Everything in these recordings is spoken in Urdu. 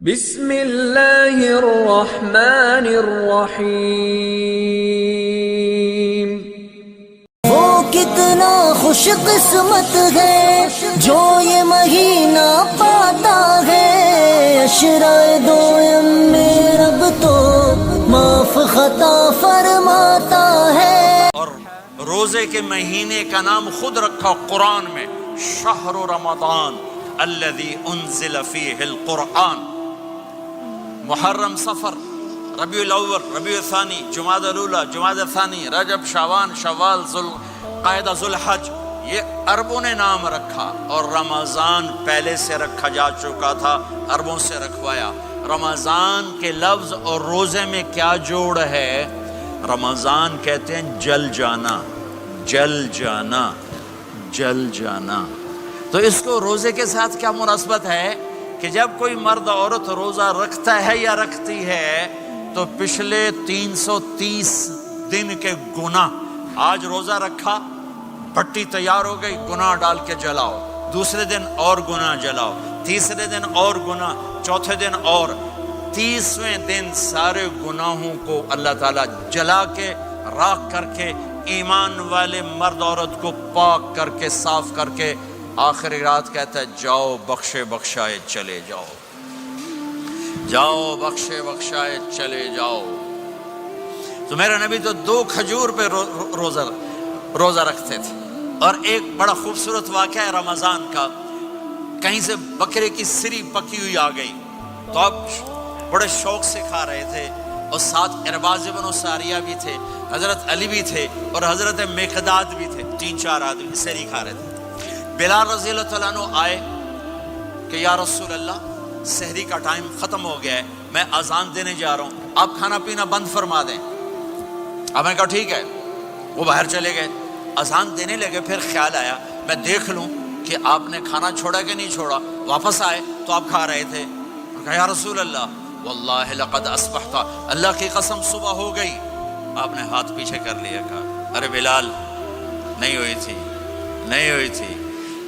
بسم اللہ الرحمن الرحیم۔ وہ کتنا خوش قسمت ہے جو یہ مہینہ پاتا ہے، عشرۂ دوم میں رب تو معاف خطا فرماتا ہے۔ اور روزے کے مہینے کا نام خود رکھا قرآن میں، شہر رمضان الذی انزل فیہ القرآن۔ محرم، صفر، ربیع الاول، ربیع الثانی، جمادی الاولی، جمادی الثانی، رجب، شعبان، شوال، ذوالقعدہ، ذوالحج، یہ عربوں نے نام رکھا، اور رمضان پہلے سے رکھا جا چکا تھا، عربوں سے رکھوایا۔ رمضان کے لفظ اور روزے میں کیا جوڑ ہے؟ رمضان کہتے ہیں جل جانا، جل جانا، جل جانا۔ تو اس کو روزے کے ساتھ کیا مناسبت ہے کہ جب کوئی مرد عورت روزہ رکھتا ہے یا رکھتی ہے تو پچھلے 330 دن کے گناہ، آج روزہ رکھا، پٹی تیار ہو گئی، گناہ ڈال کے جلاؤ، دوسرے دن اور گناہ جلاؤ، تیسرے دن اور گناہ، چوتھے دن اور، 30ویں دن سارے گناہوں کو اللہ تعالیٰ جلا کے، راکھ کر کے، ایمان والے مرد عورت کو پاک کر کے، صاف کر کے، آخری رات کہتا ہے جاؤ بخشے بخشائے چلے جاؤ، جاؤ بخشے بخشائے چلے جاؤ۔ تو میرا نبی تو 2 کھجور پہ روزہ رکھتے تھے۔ اور ایک بڑا خوبصورت واقعہ ہے رمضان کا، کہیں سے بکرے کی سری پکی ہوئی آ گئی تو آپ بڑے شوق سے کھا رہے تھے، اور ساتھ ارباز بن ساریہ بھی تھے، حضرت علی بھی تھے، اور حضرت مقداد بھی تھے، 3-4 آدمی سری کھا رہے تھے۔ بلال رضی اللہ تعالیٰ عنہ آئے کہ یا رسول اللہ، سحری کا ٹائم ختم ہو گیا ہے، میں اذان دینے جا رہا ہوں، آپ کھانا پینا بند فرما دیں۔ اب میں کہا ٹھیک ہے، وہ باہر چلے گئے، اذان دینے لگے، پھر خیال آیا میں دیکھ لوں کہ آپ نے کھانا چھوڑا کہ نہیں چھوڑا۔ واپس آئے تو آپ کھا رہے تھے، کہا یا رسول اللہ واللہ لقد اصبحت، اللہ کی قسم صبح ہو گئی۔ آپ نے ہاتھ پیچھے کر لیا، کہا ارے بلال نہیں ہوئی تھی، نہیں ہوئی تھی،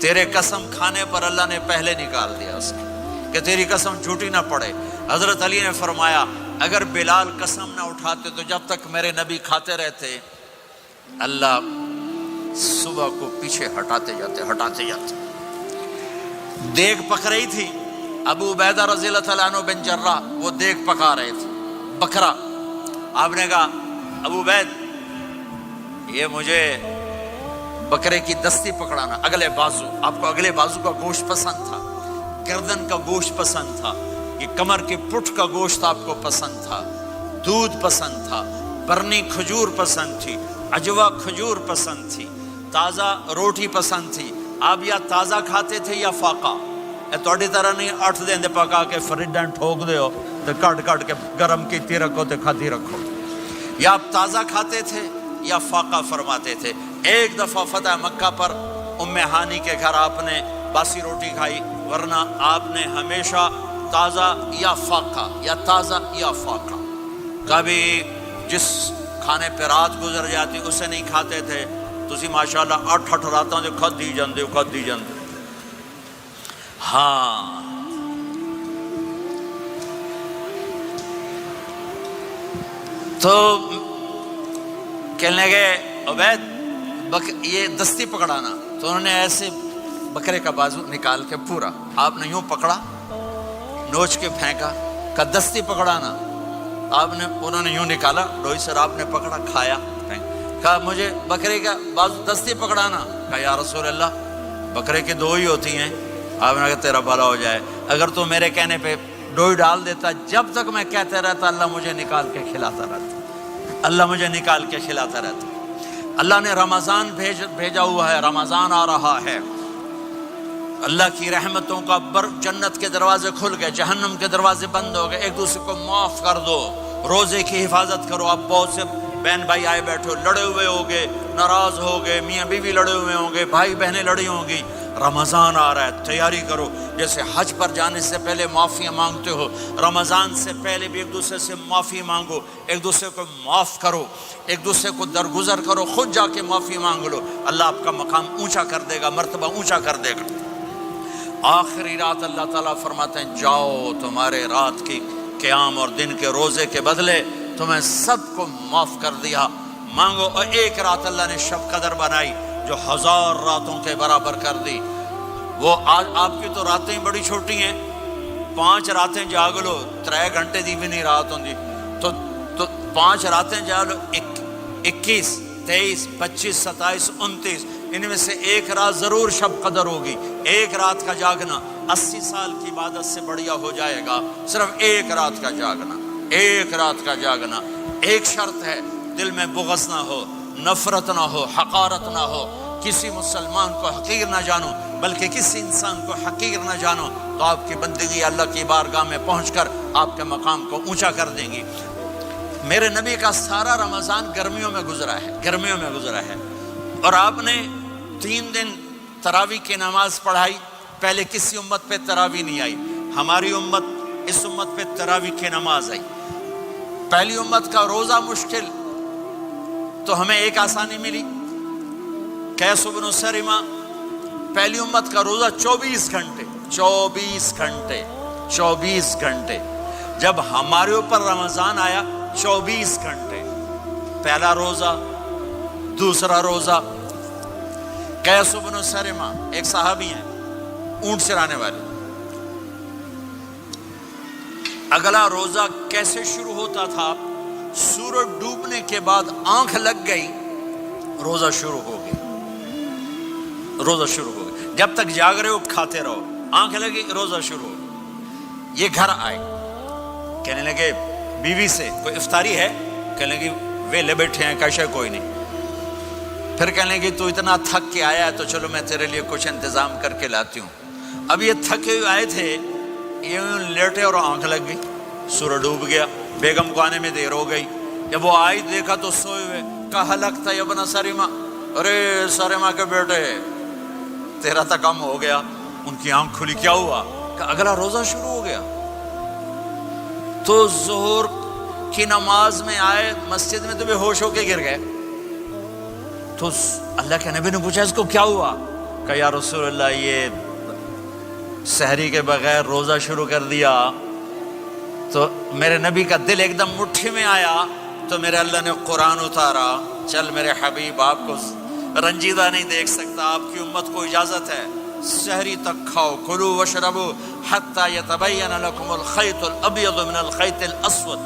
تیرے قسم کھانے پر اللہ نے پہلے نکال دیا اس کو، کہ تیری قسم جھوٹی نہ پڑے۔ حضرت علی نے فرمایا اگر بلال قسم نہ اٹھاتے تو جب تک میرے نبی کھاتے رہتے، اللہ صبح کو پیچھے ہٹاتے جاتے۔ دیگ پک رہی تھی، ابو عبیدہ رضی اللہ تعالیٰ عنہ بن جراح وہ دیگ پکا رہے تھے، بکرا۔ آپ نے کہا ابو عبید یہ مجھے بکرے کی دستی پکڑانا، اگلے بازو، آپ کو اگلے بازو کا گوشت پسند تھا، گردن کا گوشت پسند تھا، یہ کمر کے پٹھ کا گوشت آپ کو پسند تھا، دودھ پسند تھا، برنی کھجور پسند تھی، عجوا کھجور پسند تھی، تازہ روٹی پسند تھی۔ آپ یا تازہ کھاتے تھے یا فاقہ، توڑی طرح نہیں 8 دن دے پکا کے فریڈاں ٹھوک دے ہو تو کٹ کے گرم کیتی رکھو تو کھاتی رکھو، یا آپ تازہ کھاتے تھے یا فاقہ فرماتے تھے۔ ایک دفعہ فتح مکہ پر ام ہانی کے گھر آپ نے باسی روٹی کھائی، ورنہ آپ نے ہمیشہ تازہ یا فاقہ، یا تازہ یا فاقہ۔ کبھی جس کھانے پہ رات گزر جاتی اسے نہیں کھاتے تھے، تسی ماشاءاللہ 8 راتوں سے کھدی جاندے ہو۔ ہاں تو کہنے لگے عبید یہ دستی پکڑانا، تو انہوں نے ایسے بکرے کا بازو نکال کے پورا، آپ نے یوں پکڑا، نوچ کے پھینکا، کہا دستی پکڑانا، انہوں نے یوں نکالا ڈوئی سر، آپ نے پکڑا، کھایا، کہا مجھے بکرے کا بازو دستی پکڑانا، کہا یا رسول اللہ بکرے کی 2 ہی ہوتی ہیں۔ آپ نے کہا تیرا بھلا ہو جائے، اگر تو میرے کہنے پہ ڈوئی ڈال دیتا، جب تک میں کہتے رہتا اللہ مجھے نکال کے کھلاتا رہتا، اللہ مجھے نکال کے کھلاتا رہتا۔ اللہ نے رمضان بھیجا ہوا ہے، رمضان آ رہا ہے، اللہ کی رحمتوں کا جنت کے دروازے کھل گئے، جہنم کے دروازے بند ہو گئے، ایک دوسرے کو معاف کر دو، روزے کی حفاظت کرو۔ آپ بہت سے بہن بھائی آئے بیٹھو، لڑے ہوئے ہوگے، ناراض ہوگے، میاں بیوی لڑے ہوئے ہوں گے، بھائی بہنیں لڑی ہوں گی، رمضان آ رہا ہے، تیاری کرو۔ جیسے حج پر جانے سے پہلے معافیاں مانگتے ہو، رمضان سے پہلے بھی ایک دوسرے سے معافی مانگو، ایک دوسرے کو معاف کرو، ایک دوسرے کو درگزر کرو، خود جا کے معافی مانگ لو، اللہ آپ کا مقام اونچا کر دے گا، مرتبہ اونچا کر دے گا۔ آخری رات اللہ تعالیٰ فرماتے ہیں جاؤ تمہارے رات کی قیام اور دن کے روزے کے بدلے تمہیں سب کو معاف کر دیا، مانگو۔ اور ایک رات اللہ نے شب قدر بنائی جو 1000 راتوں کے برابر کر دی۔ وہ آج آپ کی تو راتیں بڑی چھوٹی ہیں، 5 راتیں جاگ لو 3 گھنٹے دی بھی نہیں رات ہوندی، تو 5 راتیں جاگ لو 21 23 25 27 29، ان میں سے ایک رات ضرور شب قدر ہوگی۔ ایک رات کا جاگنا 80 سال کی عبادت سے بڑھیا ہو جائے گا، صرف ایک رات کا جاگنا، ایک رات کا جاگنا۔ ایک شرط ہے، دل میں بغض نہ ہو، نفرت نہ ہو، حقارت نہ ہو، کسی مسلمان کو حقیر نہ جانو بلکہ کسی انسان کو حقیر نہ جانو، تو آپ کی بندگی اللہ کی بارگاہ میں پہنچ کر آپ کے مقام کو اونچا کر دیں گی۔ میرے نبی کا سارا رمضان گرمیوں میں گزرا ہے، گرمیوں میں گزرا ہے، اور آپ نے 3 دن تراویح کی نماز پڑھائی۔ پہلے کسی امت پہ تراویح نہیں آئی، ہماری امت، اس امت پہ تراویح کی نماز آئی۔ پہلی امت کا روزہ مشکل، تو ہمیں ایک آسانی ملی، قیس بن سرمہ۔ پہلی امت کا روزہ 24 گھنٹے 24 گھنٹے 24 گھنٹے، جب ہمارے اوپر رمضان آیا 24 گھنٹے، پہلا روزہ، دوسرا روزہ۔ قیس بن سرمہ ایک صحابی ہیں، اونٹ چرانے والے۔ اگلا روزہ کیسے شروع ہوتا تھا؟ سورج ڈوبنے کے بعد آنکھ لگ گئی، روزہ شروع ہو گیا، روزہ شروع ہو گیا۔ جب تک جاگ رہے ہو کھاتے رہو، آنکھ لگی روزہ شروع ہو گیا۔ یہ گھر آئے، کہنے لگے بیوی سے کوئی افطاری ہے؟ کہنے لگے ویلے بیٹھے ہیں، کیسے کوئی نہیں۔ پھر کہنے لگے تو اتنا تھک کے آیا ہے تو چلو میں تیرے لیے کچھ انتظام کر کے لاتی ہوں۔ اب یہ تھکے ہوئے آئے تھے، یہ لیٹے اور آنکھ لگ گئی، سورج ڈوب گیا، بیگم کو آنے میں دیر ہو گئی۔ جب وہ آئی دیکھا تو سوئے ہوئے، کہا لگتا ہے ابن سرمہ، ارے سرمہ کے بیٹے تیرا تو کم ہو گیا۔ ان کی آنکھ کھلی، کیا ہوا؟ کہ اگلا روزہ شروع ہو گیا۔ تو ظہر کی نماز میں آئے مسجد میں تو بے ہوش ہو کے گر گئے۔ تو اللہ کے نبی نے پوچھا اس کو کیا ہوا؟ کہ یا رسول اللہ یہ سحری کے بغیر روزہ شروع کر دیا۔ تو میرے نبی کا دل ایک دم مٹھی میں آیا، تو میرے اللہ نے قرآن اتارا، چل میرے حبیب آپ کو رنجیدہ نہیں دیکھ سکتا، آپ کی امت کو اجازت ہے سحری تک کھاؤ، کلوا واشربوا حتی یتبین لکم الخیط الابیض من الخیط الاسود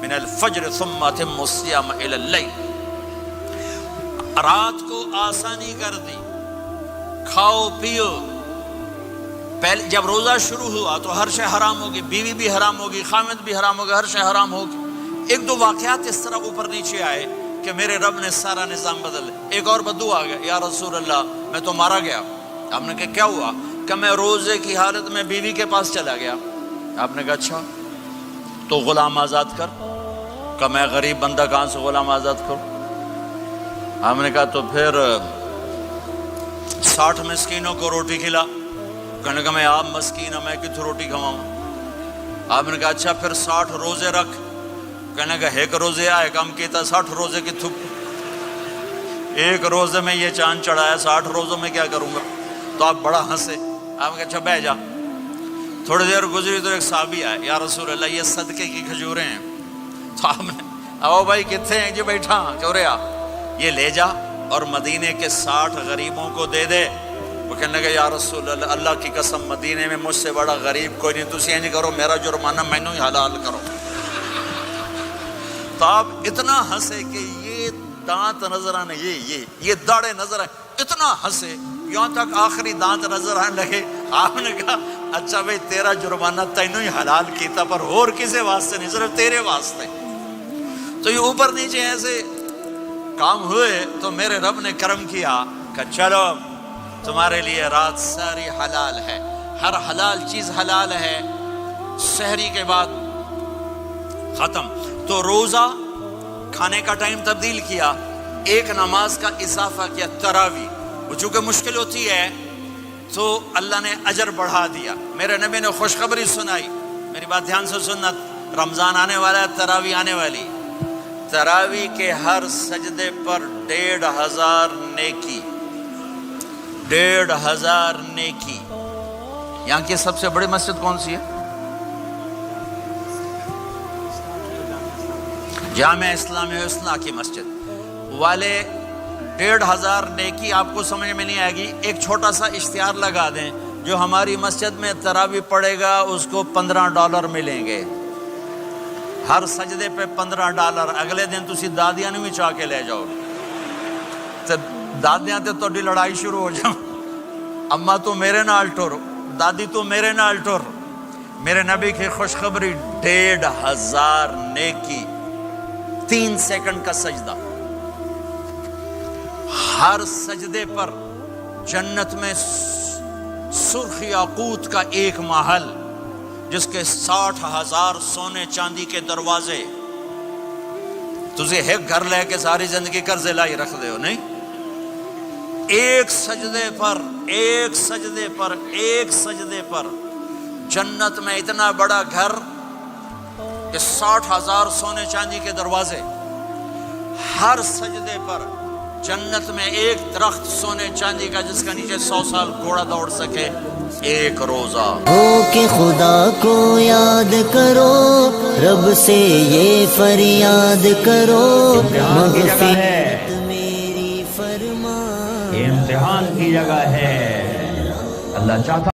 من الفجر ثم اتموا الصیام الی اللیل۔ رات کو آسانی کر دی، کھاؤ پیو۔ پہلے جب روزہ شروع ہوا تو ہر شے حرام ہوگی، بیوی بھی حرام ہوگی، خامد بھی حرام ہوگا، ہر شے حرام ہوگی۔ ایک دو واقعات اس طرح اوپر نیچے آئے کہ میرے رب نے سارا نظام بدل۔ ایک اور بدو آ گیا، یا رسول اللہ میں تو مارا گیا۔ آپ نے کہا کیا ہوا؟ کہ میں روزے کی حالت میں بیوی کے پاس چلا گیا۔ آپ نے کہا اچھا تو غلام آزاد کر۔ کہ میں غریب بندہ کہاں سے غلام آزاد کروں؟ آپ نے کہا تو پھر 60 مسکینوں کو روٹی کھلا۔ کہنے کا میں آپ مسکین ہوں، میں کتوں روٹی کھواؤں؟ آپ نے کہا اچھا پھر 60 روزے رکھ۔ کہنے کا ایک روزے آئے کم کیتا، 60 روزے کی تھک، ایک روزے میں یہ چاند چڑھایا، 60 روزوں میں کیا کروں گا؟ تو آپ بڑا ہنسے۔ آپ نے کہا اچھا بیٹھ جا۔ تھوڑی دیر گزری تو ایک صحابی آئے، یا رسول اللہ یہ صدقے کی کھجوریں ہیں۔ تو آپ نے او بھائی کتنے ہیں؟ جی بیٹھا چورے آ، یہ لے جا اور مدینے کے 60 غریبوں کو دے دے۔ وہ کہنے لگا یا رسول اللہ اللہ کی قسم مدینے میں مجھ سے بڑا غریب کوئی نہیں، تسی یہ نہیں کرو، میرا جرمانہ مینوں ہی حلال کرو۔ تو آپ اتنا ہنسے کہ یہ دانت نظر آنے، یہ داڑے نظر آئے، اتنا ہنسے یہاں تک آخری دانت نظر آنے لگے۔ آپ نے کہا اچھا بھائی تیرا جرمانہ تینوں ہی حلال کیتا، پر اور کسی واسطے نہیں، صرف تیرے واسطے۔ تو یہ اوپر نیچے ایسے کام ہوئے تو میرے رب نے کرم کیا کہ چلو تمہارے لیے رات ساری حلال ہے، ہر حلال چیز حلال ہے۔ سحری کے بعد ختم۔ تو روزہ کھانے کا ٹائم تبدیل کیا، ایک نماز کا اضافہ کیا، تراویح۔ وہ چونکہ مشکل ہوتی ہے تو اللہ نے اجر بڑھا دیا۔ میرے نبی نے خوشخبری سنائی، میری بات دھیان سے سننا، رمضان آنے والا ہے، تراویح آنے والی۔ تراویح کے ہر سجدے پر 1500 نیکی، 1500 نیکی۔ یہاں کی سب سے بڑی مسجد کون سی ہے؟ جامع اسلامی حسنہ کی مسجد والے 1500 نیکی آپ کو سمجھ میں نہیں آئے گی. ایک چھوٹا سا اشتہار لگا دیں، جو ہماری مسجد میں تراویح پڑے گا اس کو $15 ملیں گے، ہر سجدے پہ $15. اگلے دن تسی دادیاں نہیں بھی چاہ کے لے جاؤ تے دادیاں تے تہاڈی لڑائی شروع ہو جاؤ، اما تو میرے نال ٹر، دادی تو میرے نال ٹر. میرے نبی کی خوشخبری 1500 نیکی، 3 سیکنڈ کا سجدہ. ہر سجدے پر جنت میں سرخ یاقوت کا ایک محل جس کے 60,000 سونے چاندی کے دروازے. تجھے ایک گھر لے کے ساری زندگی قرضے لائی رکھ دے ہو نہیں؟ ایک سجدے پر جنت میں اتنا بڑا گھر کہ 60,000 سونے چاندی کے دروازے. ہر سجدے پر جنت میں ایک درخت سونے چاندی کا جس کا نیچے 100 سال گھوڑا دوڑ سکے. ایک روزہ ہو کہ خدا کو یاد کرو، رب سے یہ فریاد کرو، مغفرت میری فرما. یہ امتحان کی جگہ ہے. اللہ چاہتا